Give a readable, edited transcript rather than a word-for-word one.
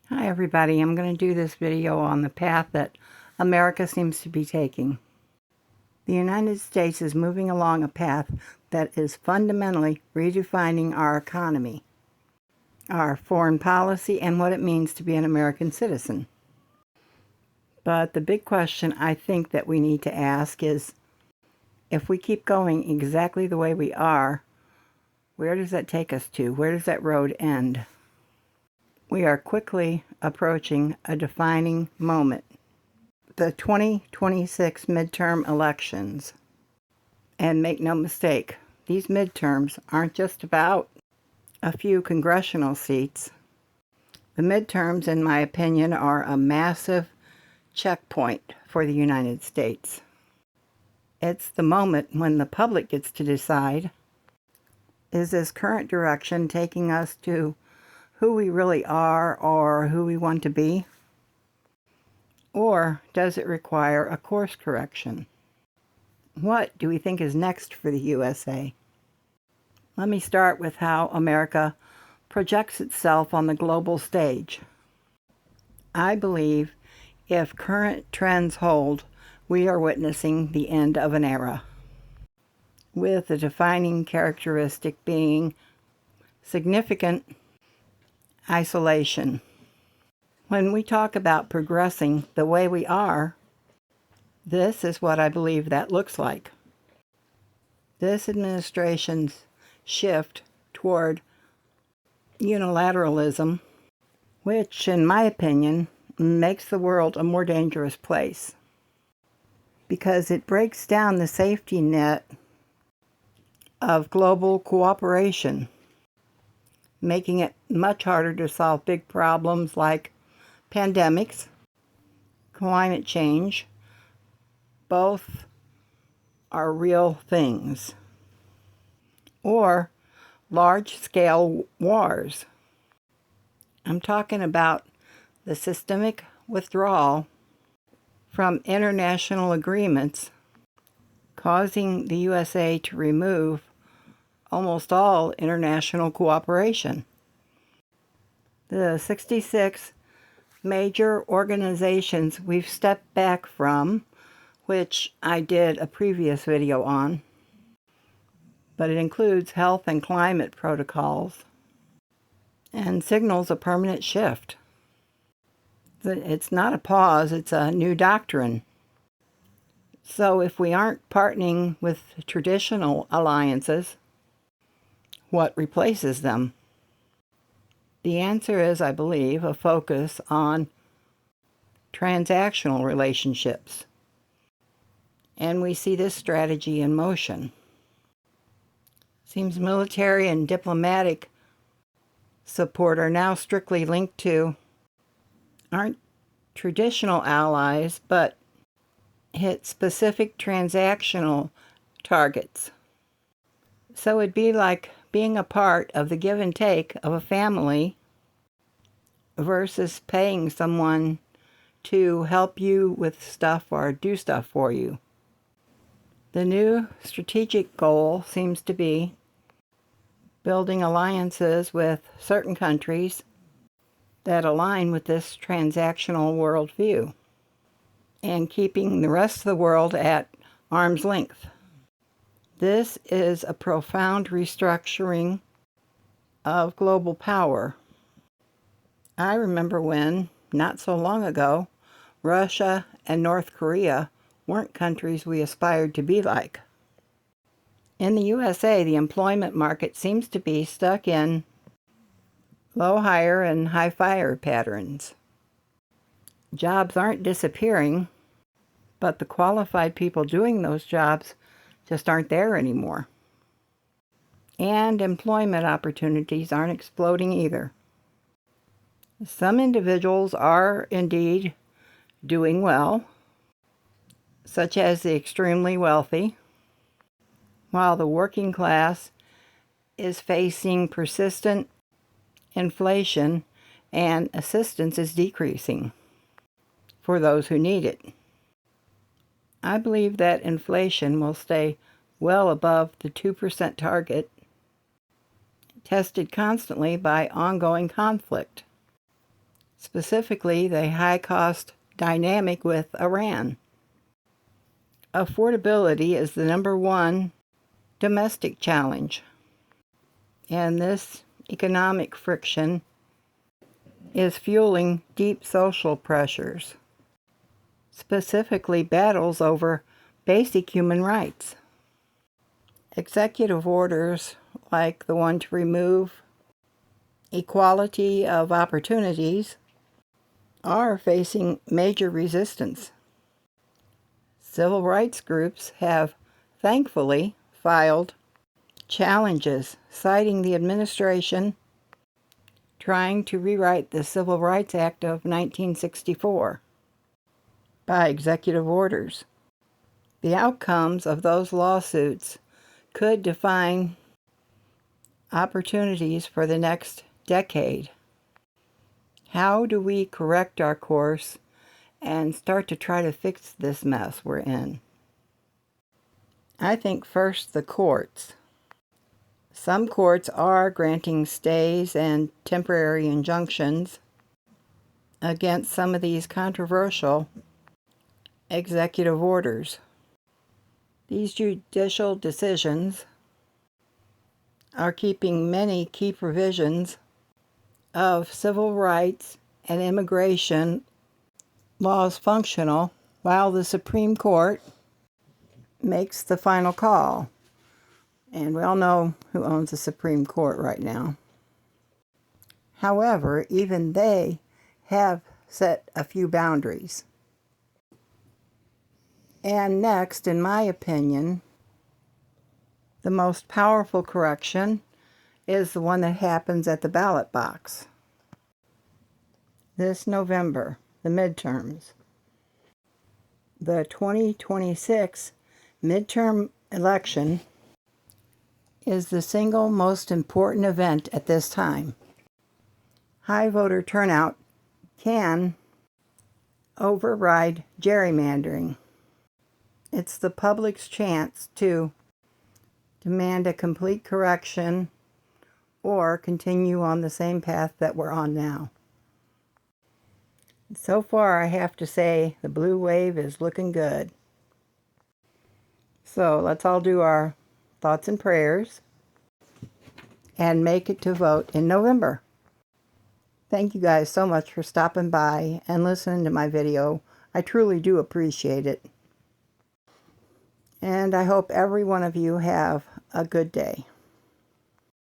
Hi everybody, I'm going to do this video on the path that America seems to be taking. The United States is moving along a path that is fundamentally redefining our economy, our foreign policy, and what it means to be an American citizen. But the big question I think that we need to ask is, if we keep going exactly the way we are, where does that take us to? Where does that road end? We are quickly approaching a defining moment. The 2026 midterm elections. And make no mistake, these midterms aren't just about a few congressional seats. The midterms, in my opinion, are a massive checkpoint for the United States. It's the moment when the public gets to decide, is this current direction taking us to who we really are or who we want to be? Or does it require a course correction? What do we think is next for the USA? Let me start with how America projects itself on the global stage. I believe if current trends hold, we are witnessing the end of an era, with the defining characteristic being significant isolation. When we talk about progressing the way we are, this is what I believe that looks like. This administration's shift toward unilateralism, which, in my opinion, makes the world a more dangerous place, because it breaks down the safety net of global cooperation, making it much harder to solve big problems like pandemics, climate change. Both are real things. Or large-scale wars. I'm talking about the systemic withdrawal from international agreements, causing the USA to remove almost all international cooperation. The 66 major organizations we've stepped back from, which I did a previous video on, but it includes health and climate protocols and signals a permanent shift. It's not a pause, it's a new doctrine. So if we aren't partnering with traditional alliances, what replaces them? The answer is, I believe, a focus on transactional relationships. And we see this strategy in motion. Seems military and diplomatic support are now strictly linked to, aren't traditional allies, but hit specific transactional targets. So it'd be like being a part of the give and take of a family versus paying someone to help you with stuff or do stuff for you. The new strategic goal seems to be building alliances with certain countries that align with this transactional worldview and keeping the rest of the world at arm's length. This is a profound restructuring of global power. I remember when, not so long ago, Russia and North Korea weren't countries we aspired to be like. In the USA, the employment market seems to be stuck in low hire and high fire patterns. Jobs aren't disappearing, but the qualified people doing those jobs just aren't there anymore. And employment opportunities aren't exploding either. Some individuals are indeed doing well, such as the extremely wealthy, while the working class is facing persistent inflation and assistance is decreasing for those who need it. I believe that inflation will stay well above the 2% target, tested constantly by ongoing conflict. specifically the high-cost dynamic with Iran. Affordability is the number one domestic challenge, and this economic friction is fueling deep social pressures, specifically battles over basic human rights. Executive orders like the one to remove equality of opportunities are facing major resistance. Civil rights groups have thankfully filed challenges citing the administration trying to rewrite the Civil Rights Act of 1964 by executive orders. The outcomes of those lawsuits could define opportunities for the next decade. How do we correct our course and start to try to fix this mess we're in? I think first the courts. Some courts are granting stays and temporary injunctions against some of these controversial executive orders. These judicial decisions are keeping many key provisions of civil rights and immigration laws functional, while the Supreme Court makes the final call. And we all know who owns the Supreme Court right now. However, even they have set a few boundaries. And next, in my opinion, the most powerful correction is the one that happens at the ballot box. This November, the midterms. The 2026 midterm election is the single most important event at this time. High voter turnout can override gerrymandering. It's the public's chance to demand a complete correction or continue on the same path that we're on now. So far, I have to say the blue wave is looking good. So let's all do our thoughts and prayers and make it to vote in November. Thank you guys so much for stopping by and listening to my video. I truly do appreciate it. And I hope every one of you have a good day.